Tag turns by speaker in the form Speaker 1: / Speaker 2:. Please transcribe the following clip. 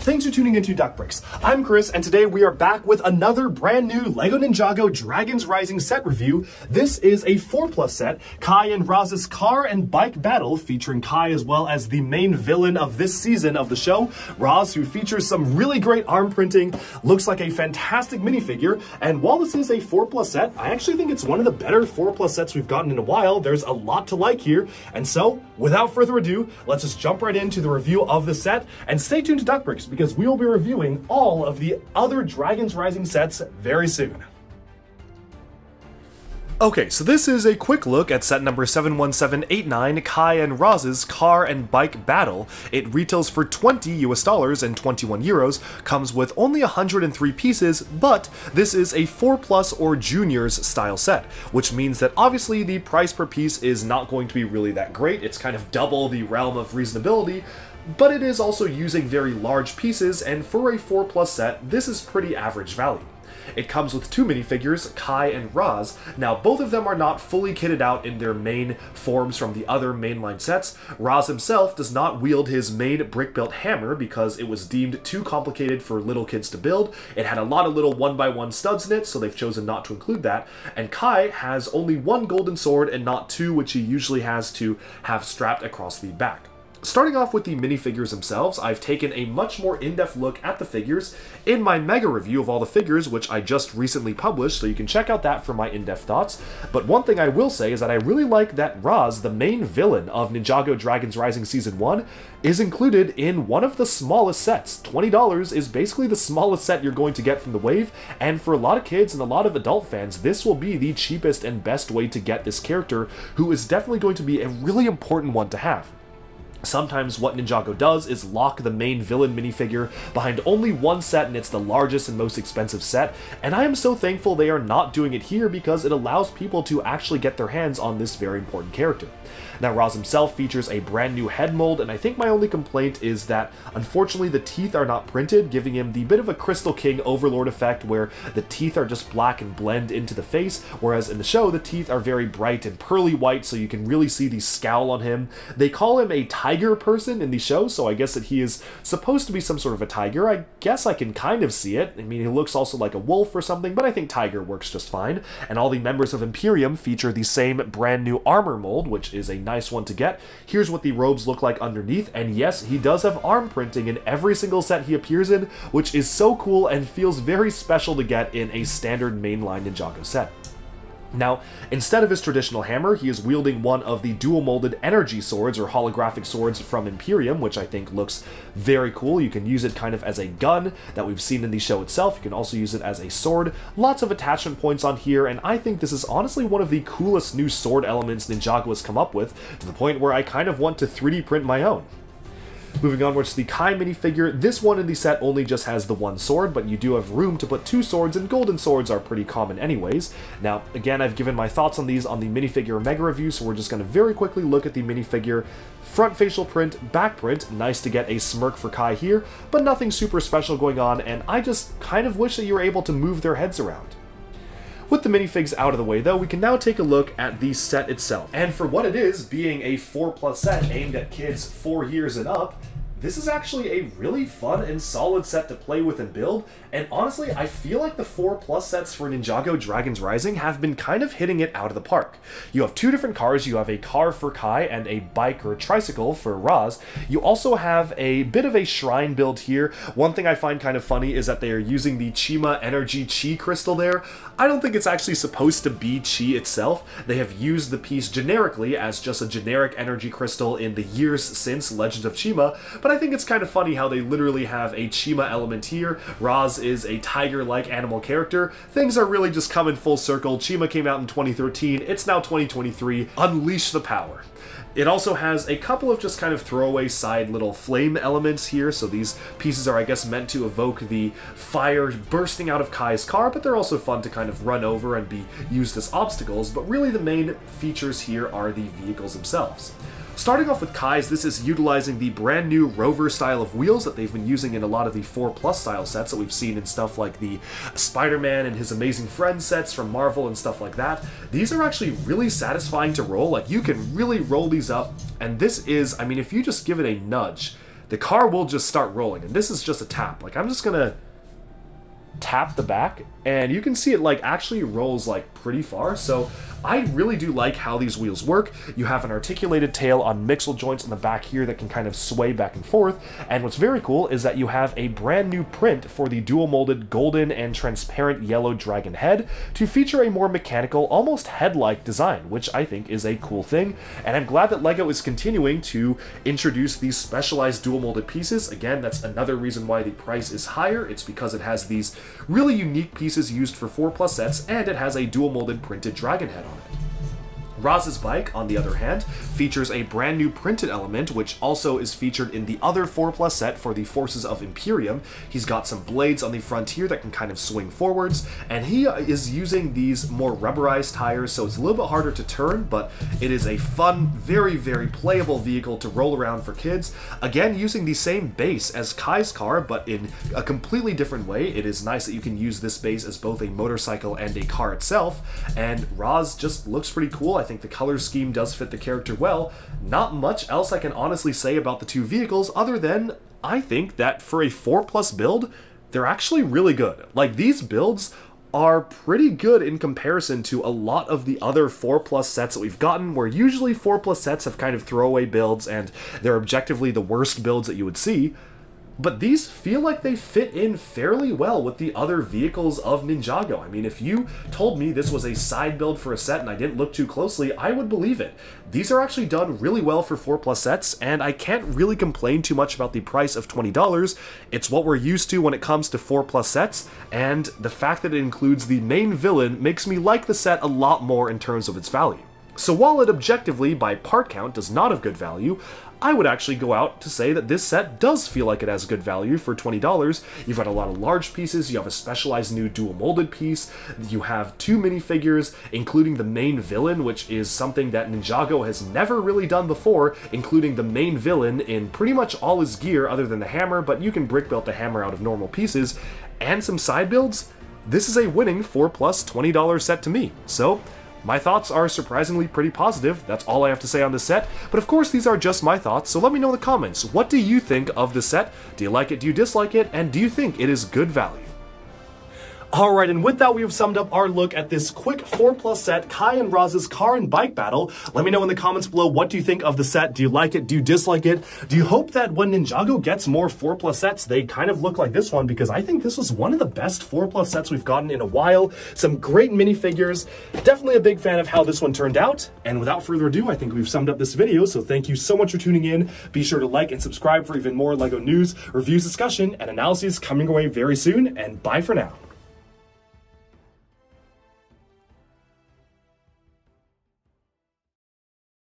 Speaker 1: Thanks for tuning into Duck Bricks. I'm Chris, and today we are back with another brand new LEGO Ninjago Dragons Rising set review. This is a 4+ set, Kai and Ras's car and bike battle, featuring Kai as well as the main villain of this season of the show, Ras, who features some really great arm printing, looks like a fantastic minifigure, and while this is a 4+ set, I actually think it's one of the better 4+ sets we've gotten in a while. There's a lot to like here, and so, without further ado, let's just jump right into the review of the set, and stay tuned to Duck Bricks, because we will be reviewing all of the other Dragons Rising sets very soon. Okay, so this is a quick look at set number 71789, Kai and Ras's car and bike battle. It retails for $20 and 21 euros, comes with only 103 pieces, but this is a 4+ or juniors style set, which means that obviously the price per piece is not going to be really that great. It's kind of double the realm of reasonability, but it is also using very large pieces, and for a 4+ set, this is pretty average value. It comes with two minifigures, Kai and Ras. Now, both of them are not fully kitted out in their main forms from the other mainline sets. Ras himself does not wield his main brick-built hammer because it was deemed too complicated for little kids to build. It had a lot of little 1x1 studs in it, so they've chosen not to include that. And Kai has only one golden sword and not two, which he usually has to have strapped across the back. Starting off with the minifigures themselves, I've taken a much more in-depth look at the figures in my mega review of all the figures, which I just recently published, so you can check out that for my in-depth thoughts. But one thing I will say is that I really like that Ras, the main villain of Ninjago Dragons Rising Season 1, is included in one of the smallest sets. $20 is basically the smallest set you're going to get from the wave, and for a lot of kids and a lot of adult fans, this will be the cheapest and best way to get this character, who is definitely going to be a really important one to have. Sometimes what Ninjago does is lock the main villain minifigure behind only one set, and it's the largest and most expensive set, and I am so thankful they are not doing it here because it allows people to actually get their hands on this very important character. Now, Ras himself features a brand new head mold, and I think my only complaint is that, unfortunately, the teeth are not printed, giving him the bit of a Crystal King Overlord effect where the teeth are just black and blend into the face, whereas in the show, the teeth are very bright and pearly white, so you can really see the scowl on him. They call him a tiger person in the show, so I guess that he is supposed to be some sort of a tiger. I guess I can kind of see it. I mean, he looks also like a wolf or something, but I think tiger works just fine. And all the members of Imperium feature the same brand new armor mold, which is a nice one to get. Here's what the robes look like underneath, and yes, he does have arm printing in every single set he appears in, which is so cool and feels very special to get in a standard mainline Ninjago set. Now, instead of his traditional hammer, he is wielding one of the dual-molded energy swords, or holographic swords from Imperium, which I think looks very cool. You can use it kind of as a gun that we've seen in the show itself. You can also use it as a sword. Lots of attachment points on here, and I think this is honestly one of the coolest new sword elements Ninjago has come up with, to the point where I kind of want to 3D print my own. Moving onwards to the Kai minifigure, this one in the set only just has the one sword, but you do have room to put two swords, and golden swords are pretty common anyways. Now, again, I've given my thoughts on these on the minifigure mega review, so we're just going to very quickly look at the minifigure. Front facial print, back print, nice to get a smirk for Kai here, but nothing super special going on, and I just kind of wish that you were able to move their heads around. With the minifigs out of the way, though, we can now take a look at the set itself. And for what it is, being a 4+ set aimed at kids 4 years and up, this is actually a really fun and solid set to play with and build, and honestly, I feel like the 4+ sets for Ninjago Dragons Rising have been kind of hitting it out of the park. You have two different cars. You have a car for Kai and a bike or a tricycle for Ras. You also have a bit of a shrine build here. One thing I find kind of funny is that they are using the Chima Energy Chi crystal there. I don't think it's actually supposed to be Chi itself. They have used the piece generically as just a generic energy crystal in the years since Legends of Chima, but I think it's kind of funny how they literally have a Chima element here. Ras is a tiger-like animal character. Things are really just coming full circle. Chima came out in 2013. It's now 2023. Unleash the power. It also has a couple of just kind of throwaway side little flame elements here, so these pieces are, I guess, meant to evoke the fire bursting out of Kai's car, but they're also fun to kind of run over and be used as obstacles, but really the main features here are the vehicles themselves. Starting off with Kai's, this is utilizing the brand new rover style of wheels that they've been using in a lot of the 4+ style sets that we've seen in stuff like the Spider-Man and his Amazing Friends sets from Marvel and stuff like that. These are actually really satisfying to roll. Like, you can really roll these up, and this is, I mean, if you just give it a nudge, the car will just start rolling. And this is just a tap. Like, I'm just gonna tap the back, and you can see it like actually rolls like pretty far. So I really do like how these wheels work. You have an articulated tail on mixel joints in the back here that can kind of sway back and forth, and what's very cool is that you have a brand new print for the dual molded golden and transparent yellow dragon head to feature a more mechanical, almost head-like design, which I think is a cool thing, and I'm glad that LEGO is continuing to introduce these specialized dual molded pieces. Again, that's another reason why the price is higher. It's because it has these really unique pieces used for 4+ sets, and it has a dual molded printed dragon head on it. Ras's Bike, on the other hand, features a brand new printed element, which also is featured in the other 4+ set for the Forces of Imperium. He's got some blades on the front here that can kind of swing forwards, and he is using these more rubberized tires, so it's a little bit harder to turn, but it is a fun, very, very playable vehicle to roll around for kids. Again, using the same base as Kai's car, but in a completely different way. It is nice that you can use this base as both a motorcycle and a car itself, and Ras just looks pretty cool. I think the color scheme does fit the character well. Not much else I can honestly say about the two vehicles other than I think that for a 4+ build, they're actually really good. Like, these builds are pretty good in comparison to a lot of the other 4+ sets that we've gotten, where usually 4+ sets have kind of throwaway builds and they're objectively the worst builds that you would see. But these feel like they fit in fairly well with the other vehicles of Ninjago. I mean, if you told me this was a side build for a set and I didn't look too closely, I would believe it. These are actually done really well for 4+ sets, and I can't really complain too much about the price of $20. It's what we're used to when it comes to 4+ sets, and the fact that it includes the main villain makes me like the set a lot more in terms of its value. So while it objectively, by part count, does not have good value, I would actually go out to say that this set does feel like it has good value for $20. You've got a lot of large pieces, you have a specialized new dual molded piece, you have 2 minifigures, including the main villain, which is something that Ninjago has never really done before, including the main villain in pretty much all his gear other than the hammer, but you can brick build the hammer out of normal pieces, and some side builds. This is a winning 4+ $20 set to me. So my thoughts are surprisingly pretty positive. That's all I have to say on this set, but of course these are just my thoughts, so let me know in the comments. What do you think of the set? Do you like it? Do you dislike it? And do you think it is good value? Alright, and with that, we have summed up our look at this quick 4+ set, Kai and Ras's car and bike battle. Let me know in the comments below, what do you think of the set? Do you like it? Do you dislike it? Do you hope that when Ninjago gets more 4+ sets, they kind of look like this one? Because I think this was one of the best 4+ sets we've gotten in a while. Some great minifigures. Definitely a big fan of how this one turned out. And without further ado, I think we've summed up this video, so thank you so much for tuning in. Be sure to like and subscribe for even more LEGO news, reviews, discussion, and analyses coming away very soon, and bye for now.